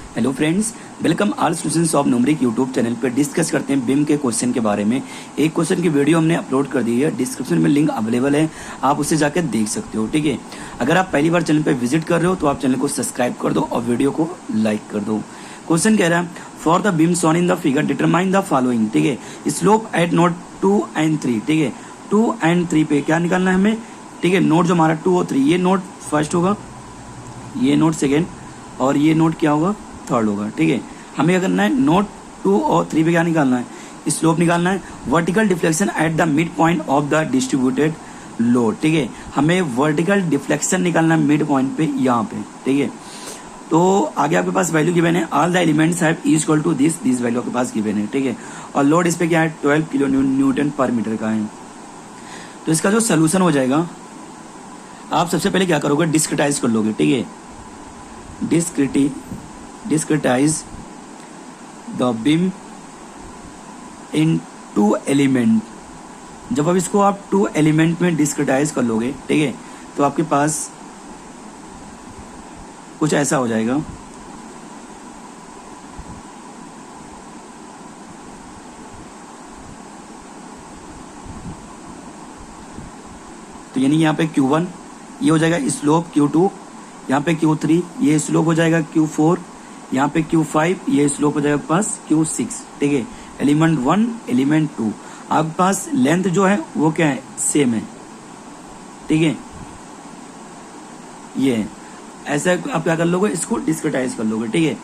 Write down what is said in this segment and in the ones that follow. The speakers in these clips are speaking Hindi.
Hello friends, welcome all students of numeric YouTube channel पर डिस्कस करते हैं बीम के क्वेश्चन के बारे में। एक क्वेश्चन की वीडियो हमने अपलोड कर दी है, डिस्क्रिप्शन में लिंक अवेलेबल है, आप उसे जाकर देख सकते हो। ठीक है, अगर आप पहली बार चैनल पर विजिट कर रहे हो तो आप चैनल को सब्सक्राइब कर दो और वीडियो को लाइक कर दो। क्वेश्चन कह रहा है for the beam shown in the figure determine the following. ठीक है, स्लोप एट नोड 2 and 3। ठीक है, 2 and 3 पे क्या निकालना है हमें। ठीक है, नोड जो हमारा 2 और 3, ये नोड फर्स्ट होगा, ये नोड सेकेंड और ये नोड क्या होगा, थर्ड होगा। ठीक है, हमें क्या करना है, नोड 2 और 3 पे क्या निकालना है, स्लोप निकालना है। Vertical deflection at the mid point of the distributed load. ठीक है, हमें वर्टिकल डिफ्लेक्शन निकालना है मिड पॉइंट पे, यहाँ पे। ठीक है, तो आगे आपके पास वैल्यू गिवन है, all the elements have equal to this value आपके पास गिवन है। ठीक है, और लोड इस पे क्या है, 12 किलो न्यूटन पर मीटर का है। तो इसका जो सोल्यूशन हो जाएगा, आप सबसे पहले क्या करोगे, डिस्क्रिटाइज कर लोगे। ठीक है, डिस्क्रिटाइज द बीम इन 2 एलिमेंट। जब अब इसको आप 2 एलिमेंट में डिस्क्रिटाइज कर लोगे, ठीक है, तो आपके पास कुछ ऐसा हो जाएगा। तो यानी यहाँ पे Q1 ये हो जाएगा स्लोप, Q2 यहाँ पे Q3 ये स्लोप हो जाएगा, Q4 यहाँ पे Q5 ये स्लोप हो जाएगा पास Q6। ठीक है, एलिमेंट 1 एलिमेंट 2 आपके पास लेंथ जो है वो क्या है, सेम है। ठीक है, ये है। ऐसा आप क्या कर लोगे, इसको डिस्क्रिटाइज कर लोगे। ठीक है,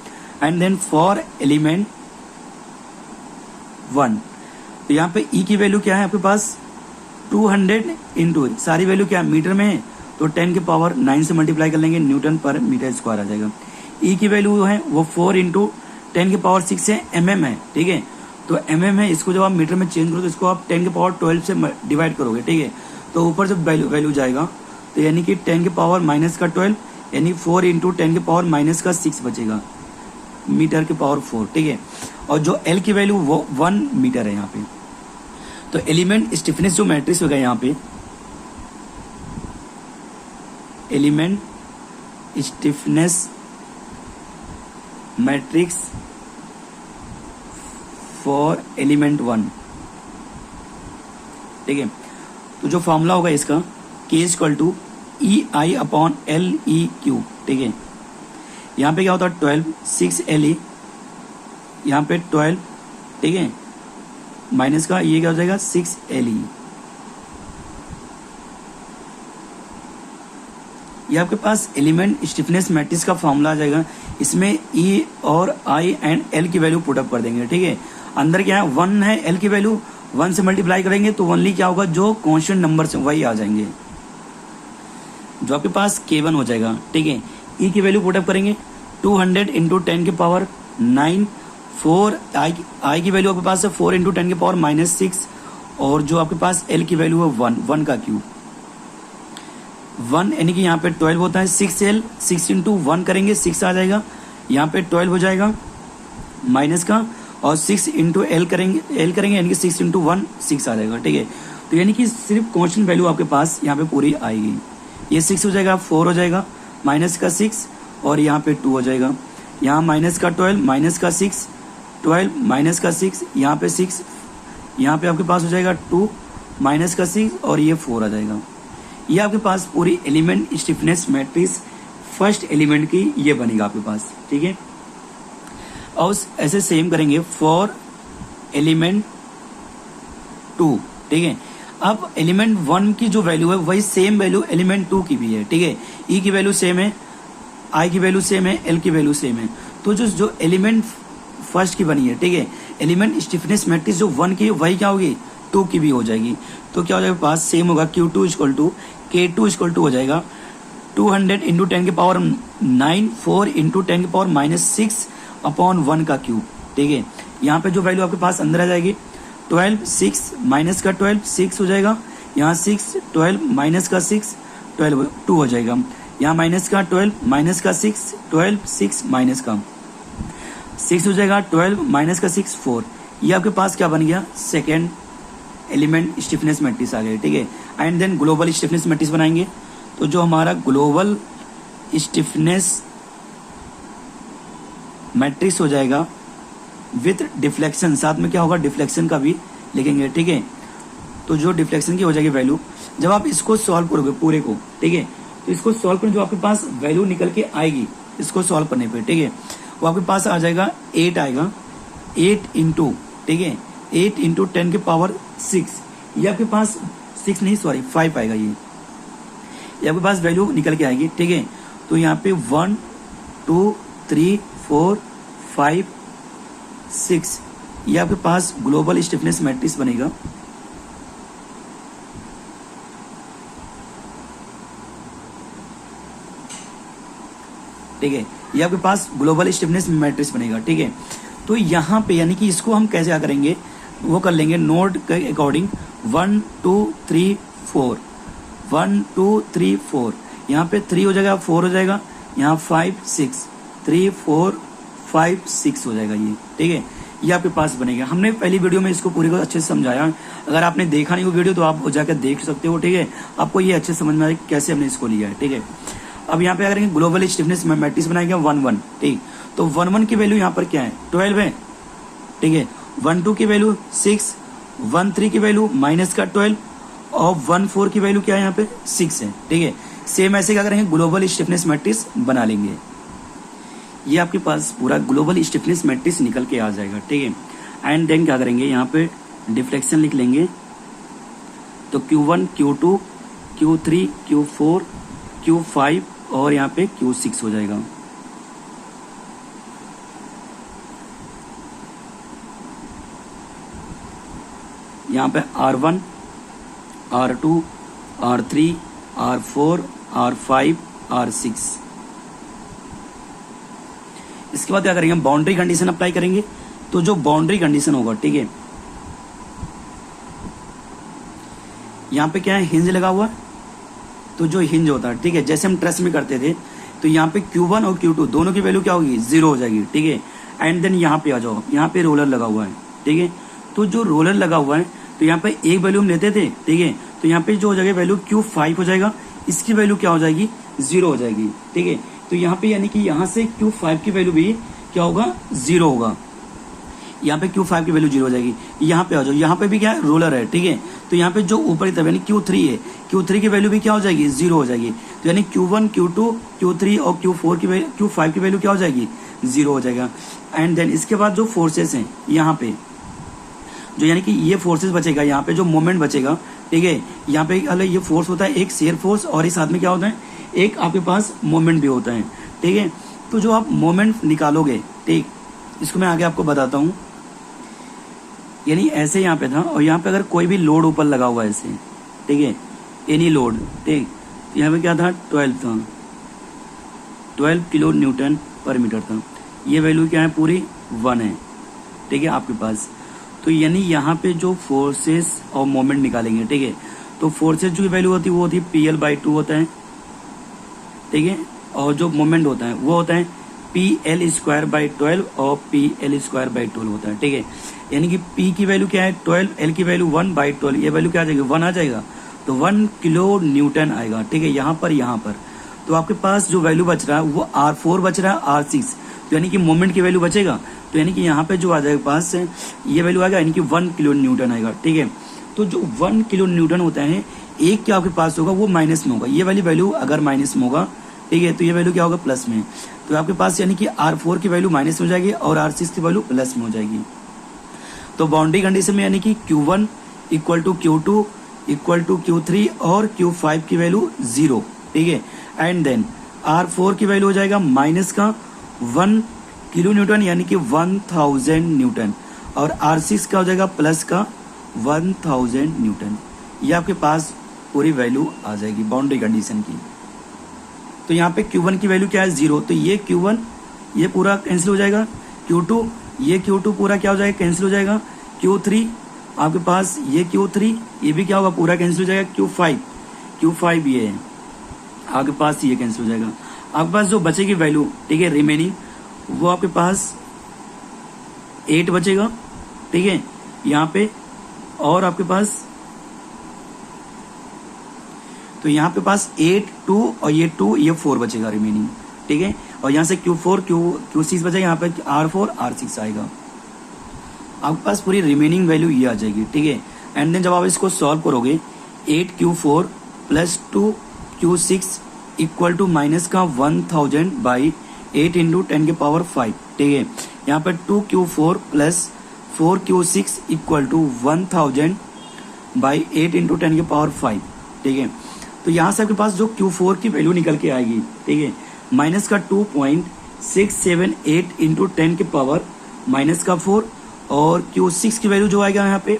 एंड देन फॉर एलिमेंट 1, तो यहाँ पे ई की वैल्यू क्या है आपके पास, 200 इंटू सारी वैल्यू क्या है, मीटर में है, तो 10 के पावर 9 से मल्टीप्लाई कर लेंगे, न्यूटन पर मीटर स्क्वायर आ जाएगा। ई की वैल्यू है वो 4 इंटू 10 के पावर 6 है, mm है। ठीक है, तो mm है, इसको जब आप मीटर में चेंज करो तो इसको आप 10 के पावर 12 से डिवाइड करोगे। ठीक है, तो ऊपर जब वैल्यू जाएगा तो यानी कि 10 के पावर माइनस का 12 यानी 4 इंटू 10 के पावर माइनस का 6 बचेगा, मीटर के पावर 4। ठीक है, और जो L की वैल्यू वो 1 मीटर है यहाँ पे। तो एलिमेंट स्टिफनेस जो मैट्रिक्स होगा यहाँ पे, element stiffness matrix for element 1। ठीक है, तो जो फॉर्मूला होगा इसका, K इक्वल टू EI/LE3। ठीक है, यहाँ पे क्या होता है, 12 6 LE, यहाँ पे 12। ठीक है, माइनस का ये क्या हो जाएगा, 6 LE। ये आपके पास एलिमेंट स्टिफनेस मैट्रिक्स का फॉर्मूला आ जाएगा। इसमें E और I एंड L की वैल्यू पुटअप कर देंगे। ठीक है, अंदर क्या है, 1 है, L की वैल्यू 1 से मल्टीप्लाई करेंगे तो ओनली क्या होगा, जो कांस्टेंट नंबर से वही आ जाएंगे, जो आपके पास K1 हो जाएगा। ठीक है, E की वैल्यू पुटअप करेंगे, 200 इंटू 10 के पावर 9, 4 I की वैल्यू आपके पास है 4 इंटू 10 के पावर माइनस 6, और जो आपके पास L की वैल्यू है 1 का क्यूब, 1 यानी कि यहाँ पे 12 होता है, 6L 6 इंटू 1 करेंगे 6 आ जाएगा, यहाँ पे 12 हो जाएगा माइनस का, और 6 इंटू L करेंगे यानी कि 6 इंटू 1 6 आ जाएगा। ठीक है, तो यानी कि सिर्फ कांस्टेंट वैल्यू आपके पास यहाँ पे पूरी आएगी। ये 6 हो जाएगा, 4 हो जाएगा, माइनस का 6 और यहाँ पे 2 हो जाएगा, यहाँ माइनस का 12 माइनस का 6 12 माइनस का 6, यहाँ पे 6, यहाँ पे आपके पास हो जाएगा 2 माइनस का 6 और ये 4 आ जाएगा। ये आपके पास पूरी element stiffness matrix first element की ये बनेगा आपके पास। ठीक है, और ऐसे सेम करेंगे फॉर एलिमेंट 2। ठीक है, अब एलिमेंट 1 की जो वैल्यू है वही सेम वैल्यू एलिमेंट 2 की भी है। ठीक है, E की वैल्यू सेम है, I की वैल्यू सेम है, L की वैल्यू सेम है। तो जो एलिमेंट फर्स्ट की बनी है, ठीक है, एलिमेंट स्टिफनेस मैट्रिक्स जो 1 की वही क्या होगी, 2 की भी हो जाएगी। तो क्या हो जाएगा, पास सेम होगा, Q2 equal to K2 equal to हो जाएगा 200 इंटू 10 के पावर 9, 4 इंटू 10 के पावर माइनस 6 अपॉन 1 का क्यूब। ठीक है, यहाँ पे जो वैल्यू आपके पास अंदर आ जाएगी, 12 6 माइनस का 12 6 हो जाएगा, यहाँ 6 12 माइनस का 6 12 2 हो जाएगा, यहाँ माइनस का 12 माइनस का 6 12 6 माइनस का 6 हो जाएगा, 12 माइनस का 6 4। ये आपके पास क्या बन गया, सेकेंड एलिमेंट स्टिफनेस मैट्रिक्स आ गए। ठीक है, and then global stiffness matrix बनाएंगे। तो जो हमारा ग्लोबल स्टिफनेस मैट्रिक्स हो जाएगा विथ डिफ्लेक्शन, साथ में क्या होगा डिफ्लेक्शन का भी लिखेंगे, ठीक है। तो जो डिफ्लेक्शन की हो जाएगी वैल्यू, जब आप इसको सॉल्व करोगे पूरे को, ठीक है, तो इसको सॉल्व करने जो आपके पास वैल्यू निकल के आएगी इसको सॉल्व करने पे, ठीक है, वो आपके पास आ जाएगा 8 आएगा, 8 इंटू, ठीक है, 8 इंटू 10 के पावर 6, ये आपके पास 6 नहीं सॉरी 5 आएगा, ये आपके पास वैल्यू निकल के आएगी, ठीक है। तो यहाँ पे 1 2 3 4 5 6 ये आपके पास ग्लोबल स्टिफनेस मैट्रिक्स बनेगा। ठीक है, ये आपके पास ग्लोबल स्टिफनेस मैट्रिक्स बनेगा, ठीक है। तो यहाँ पे यानी कि इसको हम कैसे क्या करेंगे, वो कर लेंगे नोड के अकॉर्डिंग 1 2 3 4 1 2 3 4, यहाँ पे 3 हो जाएगा, 4 हो जाएगा, यहाँ 5 6 3 4 5 6 हो जाएगा ये, ठीक है। ये आपके पास बनेगा। हमने पहली वीडियो में इसको पूरे को अच्छे से समझाया, अगर आपने देखा नहीं वो वीडियो तो आप जाकर देख सकते हो, ठीक है। आपको ये अच्छे समझ में आए कैसे हमने इसको लिया है, ठीक है। अब यहाँ पे अगर ग्लोबल स्टिफनेस मैट्रिक्स बनाएंगे 1 1, ठीक, तो 1 1 की वैल्यू यहाँ पर क्या है 12 है, ठीक है। 1 2 की वैल्यू 6, 1 3 की वैल्यू माइनस का 12 और 1 4 की वैल्यू क्या है यहाँ पे 6 है, ठीक है। सेम ऐसे क्या करेंगे ग्लोबल स्टिफनेस मैट्रिक्स बना लेंगे, ये आपके पास पूरा ग्लोबल स्टिफनेस मैट्रिक्स निकल के आ जाएगा, ठीक है। एंड देन क्या करेंगे यहाँ पे डिफ्लेक्शन लिख लेंगे, तो Q1 Q2 Q3 Q4 Q5 और यहाँ पे Q6 हो जाएगा। यहाँ पे R1 R2 R3 R4 R5 R6। इसके बाद क्या करेंगे बाउंड्री कंडीशन अप्लाई करेंगे, तो जो बाउंड्री कंडीशन होगा, ठीक है, यहाँ पे क्या है हिंज लगा हुआ, तो जो हिंज होता है, ठीक है, जैसे हम ट्रस में करते थे, तो यहाँ पे Q1 और Q2 दोनों की वैल्यू क्या होगी 0 हो जाएगी, ठीक है। एंड देन यहाँ पे आ जाओ, यहाँ पे रोलर लगा हुआ है, ठीक है, तो जो रोलर लगा हुआ है तो यहाँ पे एक वैल्यू हम लेते थे, ठीक है, तो यहाँ पे जो हो जाएगा वैल्यू Q5 हो जाएगा, इसकी वैल्यू क्या हो जाएगी 0 हो जाएगी, ठीक है। तो यहाँ पे यानी कि यहाँ से Q5 की वैल्यू भी क्या होगा 0 होगा, यहाँ पे Q5 की वैल्यू 0 हो जाएगी। यहाँ पे आ जाओ, यहाँ पे भी क्या है रोलर है, ठीक है, तो यहाँ पे जो ऊपर की तरफ यानी Q3 है, Q3 की वैल्यू भी क्या हो जाएगी 0 हो जाएगी, तो यानी Q1 Q2 Q3 और Q4 की वैल्यू Q5 की वैल्यू क्या हो जाएगी 0 हो जाएगा। एंड देन इसके बाद जो फोर्सेस हैं यहाँ पे, जो यानी कि ये फोर्सेस बचेगा, यहाँ पे जो मोमेंट बचेगा, ठीक है, यहाँ पे अलग ये फोर्स होता है एक शेयर फोर्स और इस साथ में क्या होता है एक आपके पास मोमेंट भी होता है, ठीक है। तो जो आप मोमेंट निकालोगे, ठीक, इसको मैं आगे आपको बताता हूँ, यानी ऐसे यहाँ पे था और यहाँ पे अगर कोई भी लोड ऊपर लगा हुआ है ऐसे, ठीक है, एनी लोड, ठीक, यहाँ पे क्या था 12 था, 12 किलो न्यूटन पर मीटर था, ये वैल्यू क्या है पूरी 1 है, ठीक है आपके पास। तो यानी यहाँ पे जो फोर्सेस और मोमेंट निकालेंगे, ठीक है, तो फोर्सेस जो वैल्यू होती है वो होती है PL/2 होता है, ठीक है, और जो मोमेंट होता है वो होता है PL²/12 और PL²/12 होता है, ठीक है। यानी कि P की वैल्यू क्या है 12, L की वैल्यू 1/12, ये वैल्यू क्या आ जाएगी 1 आ जाएगा, तो 1 किलो न्यूटन आएगा, ठीक है, यहाँ पर। तो आपके पास जो वैल्यू बच रहा है वो R4 बच रहा है R6, तो यानी कि मोमेंट की वैल्यू बचेगा, तो यानी कि यहाँ पे जो आ जाएगा पास ये वैल्यू आएगा यानी कि 1 किलो न्यूटन आएगा, ठीक है। तो जो 1 किलो न्यूटन होता है एक क्या आपके पास होगा वो माइनस में होगा, ये वाली वैल्यू अगर माइनस में होगा, ठीक है, तो ये वैल्यू क्या होगा प्लस में, तो आपके पास यानी कि R4 की वैल्यू माइनस में हो जाएगी और R6 की वैल्यू प्लस में हो जाएगी। तो बाउंड्री कंडीशन में यानी कि Q1 equal to Q2 equal to Q3 और Q5 की वैल्यू 0, ठीक है। एंड देन R4 की वैल्यू हो जाएगा माइनस का 1 किलो न्यूटन यानी कि 1000 न्यूटन और R6 का हो जाएगा प्लस का 1000 न्यूटन। ये आपके पास पूरी वैल्यू आ जाएगी बाउंड्री कंडीशन की। तो यहाँ पे Q1 की वैल्यू क्या है 0, तो ये Q1 ये पूरा कैंसिल हो जाएगा, Q2 ये Q2 पूरा क्या हो जाएगा कैंसिल हो जाएगा, Q3 आपके पास ये Q3 ये भी क्या होगा पूरा कैंसिल हो जाएगा, Q5 ये है आपके पास ये कैंसिल हो जाएगा। आपके पास जो बचेगी वैल्यू, ठीक है, रिमेनिंग वो आपके पास 8 बचेगा, ठीक है, यहाँ पे, और आपके पास तो यहाँ पे पास 8 2 और ये 2 ये 4 बचेगा रिमेनिंग, ठीक है। और यहाँ से Q4 Q6 बचेगा, यहाँ पे R4 R6 आएगा। आपके पास पूरी रिमेनिंग वैल्यू ये आ जाएगी, ठीक है। एंड देन जब आप इसको सॉल्व करोगे 8Q4 plus 2Q6 equal to minus का 1000 बाई 8 इंटू 10 के पावर 5, ठीक है। यहाँ पे 2Q4 plus 4Q6 equal to 1000 by 8 into 10 के पावर 5, ठीक है। तो यहाँ से आपके पास जो Q4 की वैल्यू निकल के आएगी, ठीक है, माइनस का 2.678 इंटू 10 के पावर माइनस का 4, और Q6 की वैल्यू जो आएगा यहाँ पे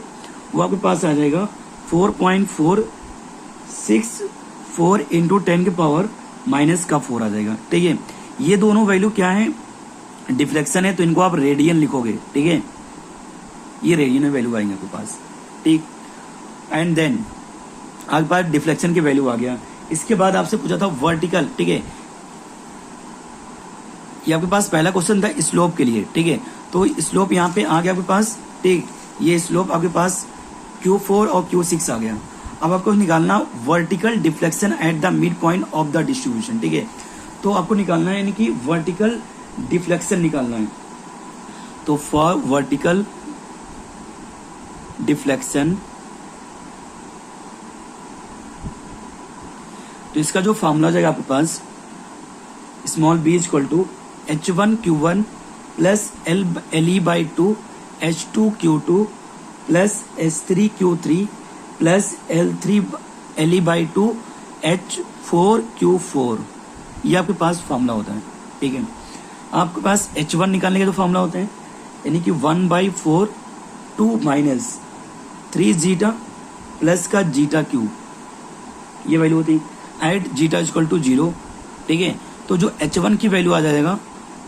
वो आपके पास आ जाएगा 4.464 इंटू 10 के पावर माइनस का 4 आ जाएगा, ठीक है। ये दोनों वैल्यू क्या है, डिफ्लेक्शन है, तो इनको आप रेडियन लिखोगे, ठीक है। ये रेडियन में वैल्यू आएंगे आपके पास, ठीक। एंड देन आपके पास डिफ्लेक्शन की वैल्यू आ गया। इसके बाद आपसे पूछा था वर्टिकल, ठीक है। ये आपके पास पहला क्वेश्चन था स्लोप के लिए, ठीक है। तो स्लोप यहाँ पे आ गया आपके पास, ठीक। ये स्लोप आपके पास Q4 और Q6 आ गया। अब आपको निकालना vertical deflection at the mid point of the distribution, ठीक है। तो आपको निकालना है, यानी कि वर्टिकल डिफ्लेक्शन निकालना है। तो फॉर वर्टिकल डिफ्लेक्शन, तो इसका जो फॉर्मूला जाएगा आपके पास, small b equal to H1Q1 plus LE by 2 H2Q2 plus H3Q3 plus LE by 2 H4Q4, ये आपके पास फॉर्मूला होता है, ठीक है। आपके पास H1 निकालने के जो फॉर्मूला होते हैं, यानी कि 1/4 2 माइनस 3 जीटा प्लस का जीटा क्यूब, ये वैल्यू होती है। एट जीटा इक्वल टू 0, ठीक है। तो जो H1 की वैल्यू आ जाएगा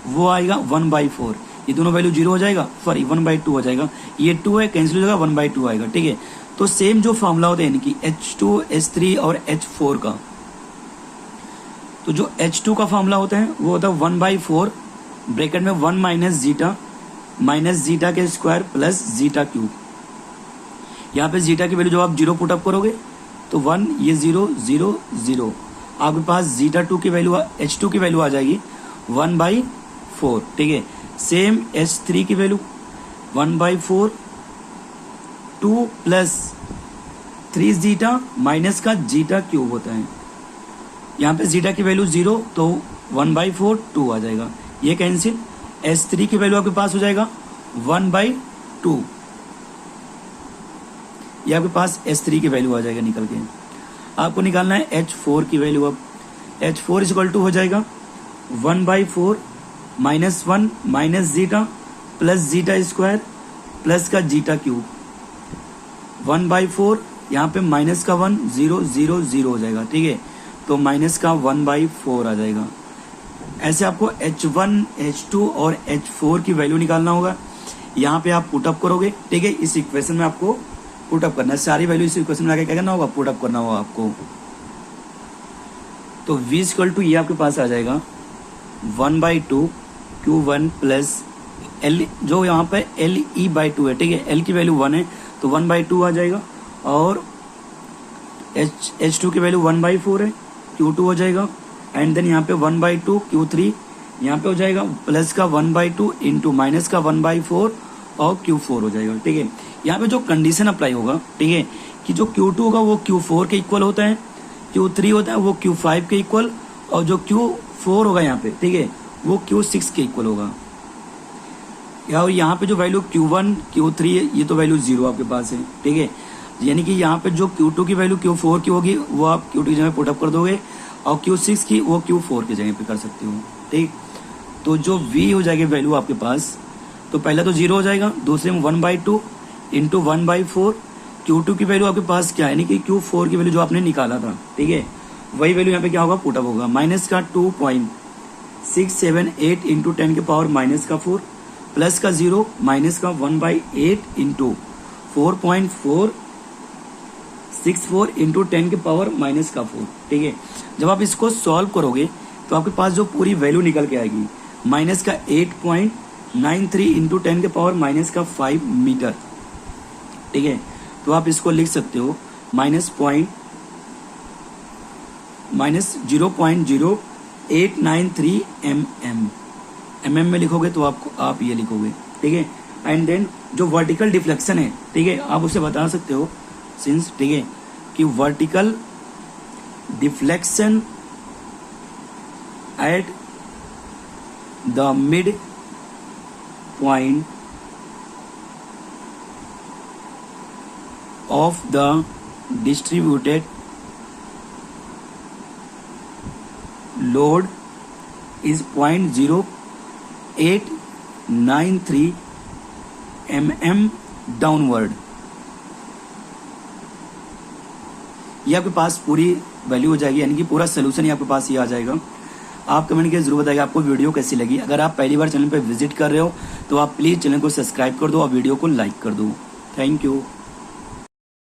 वो आएगा 1/4, ये दोनों वैल्यू 0 हो जाएगा, सॉरी 1/2 हो जाएगा, ये 2 है कैंसिल हो जाएगा, 1/2 आएगा, ठीक है। तो सेम जो फॉर्मूला होता है, यानी कि H2 H3 और H4 का, तो जो H2 का फॉर्मूला होता है वो होता है 1/4 ब्रैकेट में 1 माइनस जीटा के स्क्वायर प्लस जीटा क्यूब। यहाँ पे जीटा की वैल्यू जब आप 0 पुटअप करोगे तो 1, ये 0 0 0, आपके पास जीटा 2 की वैल्यू H2 की वैल्यू आ जाएगी 1/4, ठीक है। सेम H3 की वैल्यू 1/4 2 प्लस 3 जीटा माइनस का जीटा क्यूब होता है। यहाँ पे जीटा की वैल्यू 0, तो 1/4 2 आ जाएगा, ये कैंसिल। H3 की वैल्यू आपके पास हो जाएगा 1/2, ये आपके पास H3 की वैल्यू आ जाएगा निकल के। आपको निकालना है H4 की वैल्यू। अब H4 इक्वल टू हो जाएगा 1/4 minus 1 minus zeta plus zeta square plus का जीटा क्यूब, 1/4, यहाँ पे माइनस का 1 0 0 0 हो जाएगा, ठीक है। तो माइनस का 1/4 आ जाएगा। ऐसे आपको H1 H2 और H4 की वैल्यू निकालना होगा। यहाँ पे आप पुटअप करोगे, ठीक है। इस इक्वेशन में आपको पुटअप करना है, सारी वैल्यू इस इक्वेशन में आके क्या करना होगा, पुटअप करना होगा आपको। तो V इक्वल टू ये आपके पास आ जाएगा 1/2 Q1 प्लस L, जो यहाँ पे LE बाई 2 है, ठीक है। L की वैल्यू 1 है तो 1/2 आ जाएगा, और H2 की वैल्यू 1/4 है, Q2 हो जाएगा। एंड देन यहाँ पे 1/2 Q3 यहाँ पे हो जाएगा प्लस का 1/2 इंटू माइनस का 1/4 और Q4 हो जाएगा, ठीक है। यहाँ पे जो कंडीशन अप्लाई होगा, ठीक है, कि जो Q2 होगा वो Q4 के इक्वल होता है, Q3 होता है वो Q5 के इक्वल, और जो Q4 होगा यहाँ पे, ठीक है, वो Q6 के इक्वल होगा। और यहाँ पे जो वैल्यू Q1 Q3 ये तो वैल्यू 0 आपके पास है, ठीक है। यानी कि यहाँ पे जो Q2 की वैल्यू Q4 की होगी वो आप Q2 की जगह पुटअप कर दोगे, और Q6 की वो Q4 की जगह पे कर सकते हो, ठीक। तो जो V हो जाएगी वैल्यू आपके पास, तो पहला तो 0 हो जाएगा, दूसरे में 1/2 इंटू 1/4, Q2 की वैल्यू आपके पास क्या है, यानी कि Q4 की वैल्यू जो आपने निकाला था, ठीक है, वही वैल्यू यहाँ पे क्या होगा, पुटअप होगा। माइनस का 2.678 इंटू 10 के पावर माइनस का 4 प्लस का 0 माइनस का 1/8 इंटू 4.464 इंटू 10 के पावर माइनस का 4, ठीक है। जब आप इसको सॉल्व करोगे तो आपके पास जो पूरी वैल्यू निकल के आएगी माइनस का 8.93 इंटू 10 के पावर माइनस का 5 मीटर, ठीक है। तो आप इसको लिख सकते हो माइनस 0.0 893 mm में लिखोगे तो आपको आप ये लिखोगे, ठीक है। एंड देन जो वर्टिकल डिफ्लेक्शन है, ठीक है, आप उसे बता सकते हो सिंस, ठीक है, कि vertical deflection at the mid point of the distributed load is 0.0893 mm downward। ये आपके पास पूरी वैल्यू हो जाएगी, यानी कि पूरा सोल्यूशन ही आपके पास ये आ जाएगा। आप कमेंट करके जरूर बताइए आपको वीडियो कैसी लगी। अगर आप पहली बार चैनल पर विजिट कर रहे हो तो आप प्लीज चैनल को सब्सक्राइब कर दो और वीडियो को लाइक कर दो। Thank you.